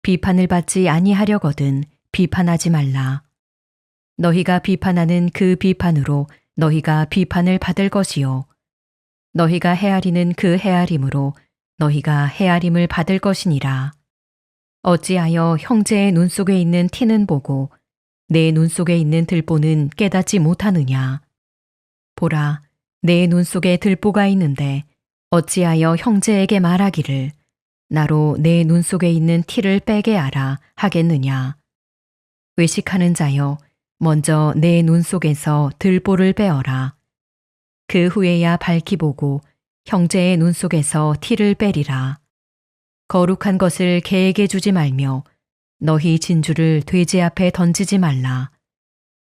비판을 받지 아니하려거든 비판하지 말라. 너희가 비판하는 그 비판으로 너희가 비판을 받을 것이요. 너희가 헤아리는 그 헤아림으로 너희가 헤아림을 받을 것이니라. 어찌하여 형제의 눈 속에 있는 티는 보고 내 눈 속에 있는 들보는 깨닫지 못하느냐. 보라, 내 눈 속에 들보가 있는데 어찌하여 형제에게 말하기를 나로 내 눈 속에 있는 티를 빼게 하라 하겠느냐. 외식하는 자여, 먼저 내 눈 속에서 들보를 빼어라. 그 후에야 밝히 보고 형제의 눈 속에서 티를 빼리라. 거룩한 것을 개에게 주지 말며 너희 진주를 돼지 앞에 던지지 말라.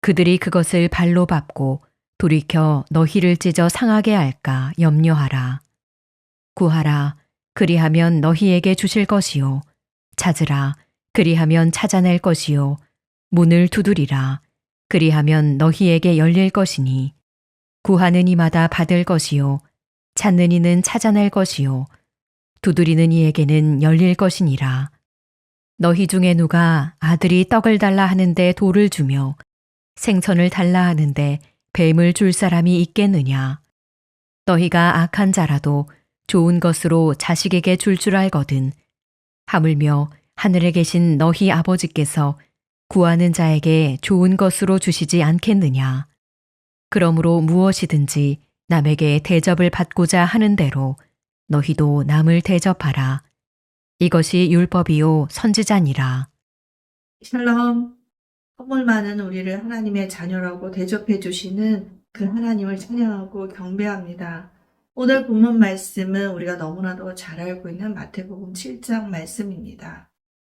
그들이 그것을 발로 밟고 돌이켜 너희를 찢어 상하게 할까 염려하라. 구하라. 그리하면 너희에게 주실 것이요. 찾으라. 그리하면 찾아낼 것이요. 문을 두드리라. 그리하면 너희에게 열릴 것이니 구하는 이마다 받을 것이요. 찾는 이는 찾아낼 것이요. 두드리는 이에게는 열릴 것이니라. 너희 중에 누가 아들이 떡을 달라 하는데 돌을 주며 생선을 달라 하는데 뱀을 줄 사람이 있겠느냐. 너희가 악한 자라도 좋은 것으로 자식에게 줄 알거든. 하물며 하늘에 계신 너희 아버지께서 구하는 자에게 좋은 것으로 주시지 않겠느냐. 그러므로 무엇이든지 남에게 대접을 받고자 하는 대로 너희도 남을 대접하라. 이것이 율법이요 선지자니라. 샬롬, 선물 많은 우리를 하나님의 자녀라고 대접해 주시는 그 하나님을 찬양하고 경배합니다. 오늘 본문 말씀은 우리가 너무나도 잘 알고 있는 마태복음 7장 말씀입니다.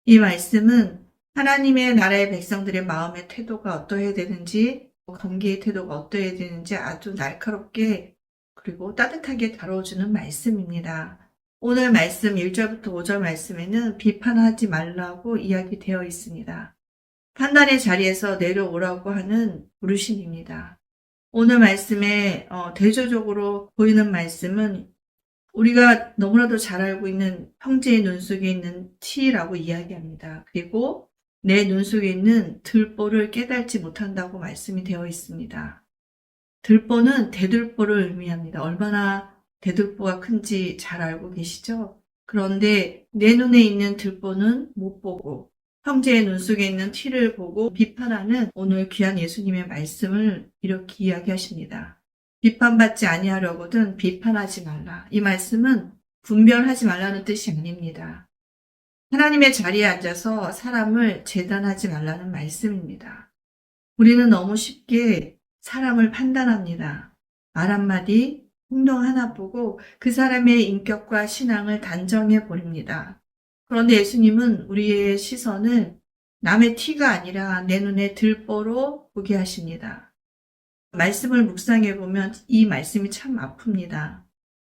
이 말씀은 하나님의 나라의 백성들의 마음의 태도가 어떠해야 되는지, 관계의 태도가 어떠해야 되는지 아주 날카롭게 그리고 따뜻하게 다뤄주는 말씀입니다. 오늘 말씀 1절부터 5절 말씀에는 비판하지 말라고 이야기되어 있습니다. 판단의 자리에서 내려오라고 하는 부르심입니다. 오늘 말씀에 대조적으로 보이는 말씀은 우리가 너무나도 잘 알고 있는 형제의 눈 속에 있는 티라고 이야기합니다. 그리고 내 눈 속에 있는 들보를 깨닫지 못한다고 말씀이 되어 있습니다. 들보는 대들보를 의미합니다. 얼마나 대들보가 큰지 잘 알고 계시죠? 그런데 내 눈에 있는 들보는 못 보고 형제의 눈 속에 있는 티를 보고 비판하는 오늘 귀한 예수님의 말씀을 이렇게 이야기하십니다. 비판받지 아니하려거든 비판하지 말라. 이 말씀은 분별하지 말라는 뜻이 아닙니다. 하나님의 자리에 앉아서 사람을 재단하지 말라는 말씀입니다. 우리는 너무 쉽게 사람을 판단합니다. 말 한마디, 행동 하나 보고 그 사람의 인격과 신앙을 단정해 버립니다. 그런데 예수님은 우리의 시선을 남의 티가 아니라 내 눈에 들보로 보게 하십니다. 말씀을 묵상해 보면 이 말씀이 참 아픕니다.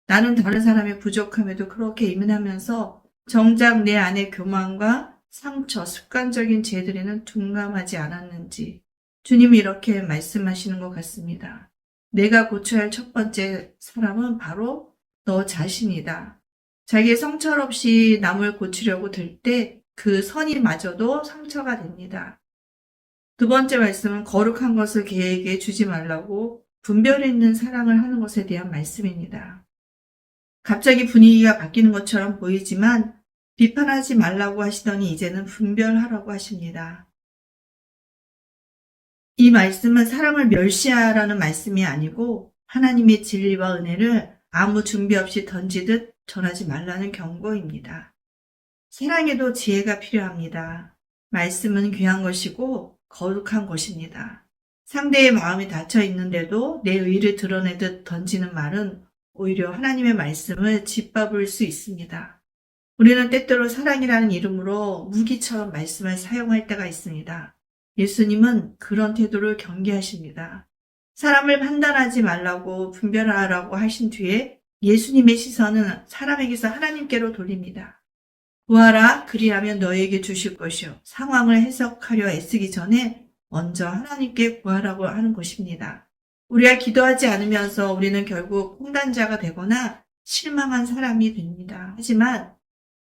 나는 다른 사람의 부족함에도 그렇게 예민하면서 정작 내 안의 교만과 상처, 습관적인 죄들에는 둔감하지 않았는지 주님이 이렇게 말씀하시는 것 같습니다. 내가 고쳐야 할 첫 번째 사람은 바로 너 자신이다. 자기의 성찰 없이 남을 고치려고 들 때 그 선이마저도 상처가 됩니다. 두 번째 말씀은 거룩한 것을 개에게 주지 말라고 분별 있는 사랑을 하는 것에 대한 말씀입니다. 갑자기 분위기가 바뀌는 것처럼 보이지만 비판하지 말라고 하시더니 이제는 분별하라고 하십니다. 이 말씀은 사람을 멸시하라는 말씀이 아니고 하나님의 진리와 은혜를 아무 준비 없이 던지듯 전하지 말라는 경고입니다. 사랑에도 지혜가 필요합니다. 말씀은 귀한 것이고 거룩한 것입니다. 상대의 마음이 닫혀 있는데도 내 의를 드러내듯 던지는 말은 오히려 하나님의 말씀을 짓밟을 수 있습니다. 우리는 때때로 사랑이라는 이름으로 무기처럼 말씀을 사용할 때가 있습니다. 예수님은 그런 태도를 경계하십니다. 사람을 판단하지 말라고 분별하라고 하신 뒤에 예수님의 시선은 사람에게서 하나님께로 돌립니다. 구하라, 그리하면 너에게 주실 것이요. 상황을 해석하려 애쓰기 전에 먼저 하나님께 구하라고 하는 것입니다. 우리가 기도하지 않으면서 우리는 결국 홍단자가 되거나 실망한 사람이 됩니다. 하지만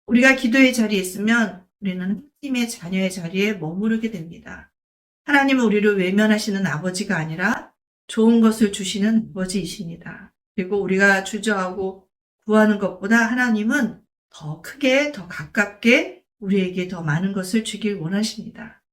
우리가 기도의 자리에 있으면 우리는 하나님의 자녀의 자리에 머무르게 됩니다. 하나님은 우리를 외면하시는 아버지가 아니라 좋은 것을 주시는 아버지이십니다. 그리고 우리가 주저하고 구하는 것보다 하나님은 더 크게, 더 가깝게 우리에게 더 많은 것을 주길 원하십니다.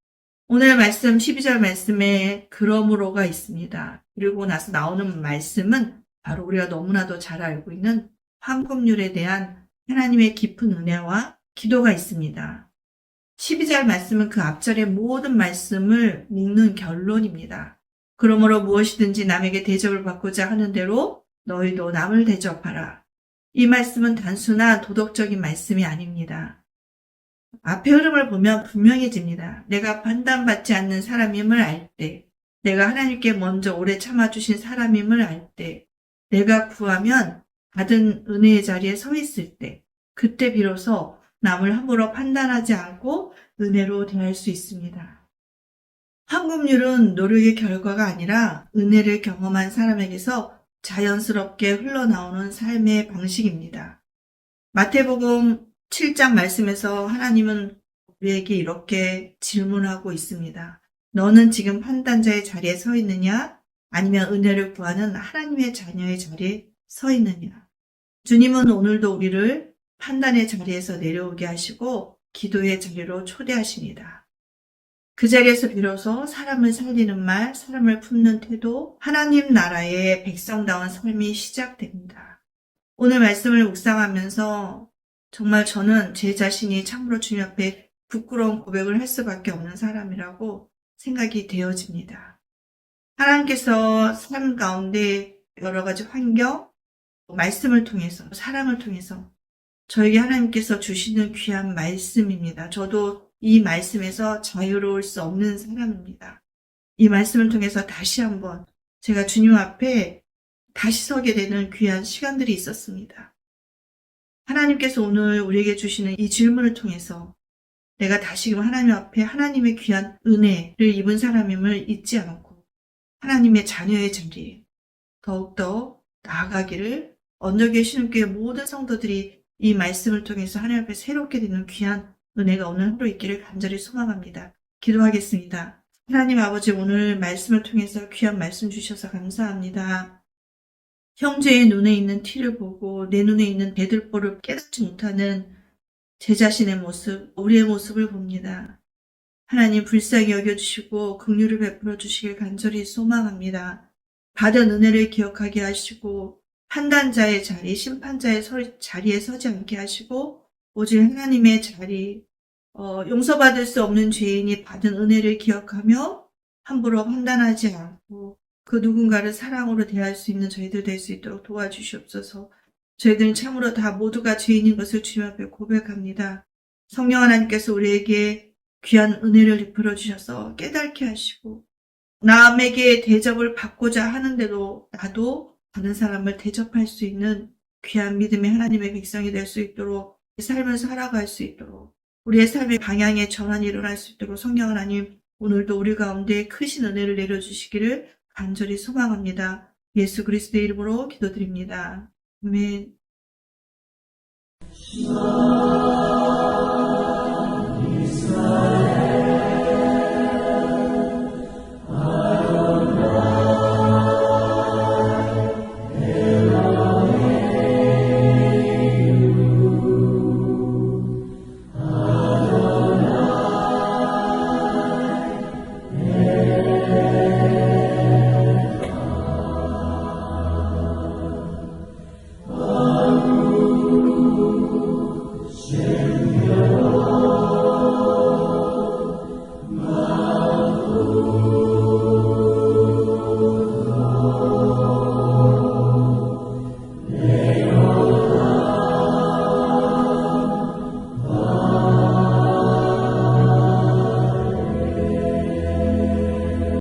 오늘 말씀 12절 말씀에 그러므로가 있습니다. 그리고 나서 나오는 말씀은 바로 우리가 너무나도 잘 알고 있는 황금률에 대한 하나님의 깊은 은혜와 기도가 있습니다. 12절 말씀은 그 앞절의 모든 말씀을 묶는 결론입니다. 그러므로 무엇이든지 남에게 대접을 받고자 하는 대로 너희도 남을 대접하라. 이 말씀은 단순한 도덕적인 말씀이 아닙니다. 앞의 흐름을 보면 분명해집니다. 내가 판단받지 않는 사람임을 알 때, 내가 하나님께 먼저 오래 참아주신 사람임을 알 때, 내가 구하면 받은 은혜의 자리에 서 있을 때, 그때 비로소 남을 함부로 판단하지 않고 은혜로 대할 수 있습니다. 황금률은 노력의 결과가 아니라 은혜를 경험한 사람에게서 자연스럽게 흘러나오는 삶의 방식입니다. 마태복음 7장 말씀에서 하나님은 우리에게 이렇게 질문하고 있습니다. 너는 지금 판단자의 자리에 서 있느냐? 아니면 은혜를 구하는 하나님의 자녀의 자리에 서 있느냐? 주님은 오늘도 우리를 판단의 자리에서 내려오게 하시고 기도의 자리로 초대하십니다. 그 자리에서 비로소 사람을 살리는 말, 사람을 품는 태도, 하나님 나라의 백성다운 삶이 시작됩니다. 오늘 말씀을 묵상하면서 정말 저는 제 자신이 참으로 주님 앞에 부끄러운 고백을 할 수밖에 없는 사람이라고 생각이 되어집니다. 하나님께서 삶 가운데 여러 가지 환경, 말씀을 통해서, 사랑을 통해서 저에게 하나님께서 주시는 귀한 말씀입니다. 저도 이 말씀에서 자유로울 수 없는 사람입니다. 이 말씀을 통해서 다시 한번 제가 주님 앞에 다시 서게 되는 귀한 시간들이 있었습니다. 하나님께서 오늘 우리에게 주시는 이 질문을 통해서 내가 다시금 하나님 앞에 하나님의 귀한 은혜를 입은 사람임을 잊지 않고 하나님의 자녀의 자리에 더욱더 나아가기를 언덕의 신음교회 모든 성도들이 이 말씀을 통해서 하나님 앞에 새롭게 되는 귀한 은혜가 오늘 하루 있기를 간절히 소망합니다. 기도하겠습니다. 하나님 아버지, 오늘 말씀을 통해서 귀한 말씀 주셔서 감사합니다. 형제의 눈에 있는 티를 보고 내 눈에 있는 대들보를 깨닫지 못하는 제 자신의 모습, 우리의 모습을 봅니다. 하나님 불쌍히 여겨주시고 긍휼을 베풀어 주시길 간절히 소망합니다. 받은 은혜를 기억하게 하시고 판단자의 자리, 심판자의 자리에 서지 않게 하시고 오직 하나님의 자리, 용서받을 수 없는 죄인이 받은 은혜를 기억하며 함부로 판단하지 않고 그 누군가를 사랑으로 대할 수 있는 저희들 될 수 있도록 도와주시옵소서. 저희들은 참으로 다 모두가 죄인인 것을 주님 앞에 고백합니다. 성령 하나님께서 우리에게 귀한 은혜를 베풀어 주셔서 깨닫게 하시고 남에게 대접을 받고자 하는데도 나도 다른 사람을 대접할 수 있는 귀한 믿음의 하나님의 백성이 될 수 있도록 삶을 살아갈 수 있도록 우리의 삶의 방향에 전환이 일어날 수 있도록 성령 하나님 오늘도 우리 가운데 크신 은혜를 내려주시기를 간절히 소망합니다. 예수 그리스도의 이름으로 기도드립니다. 아멘.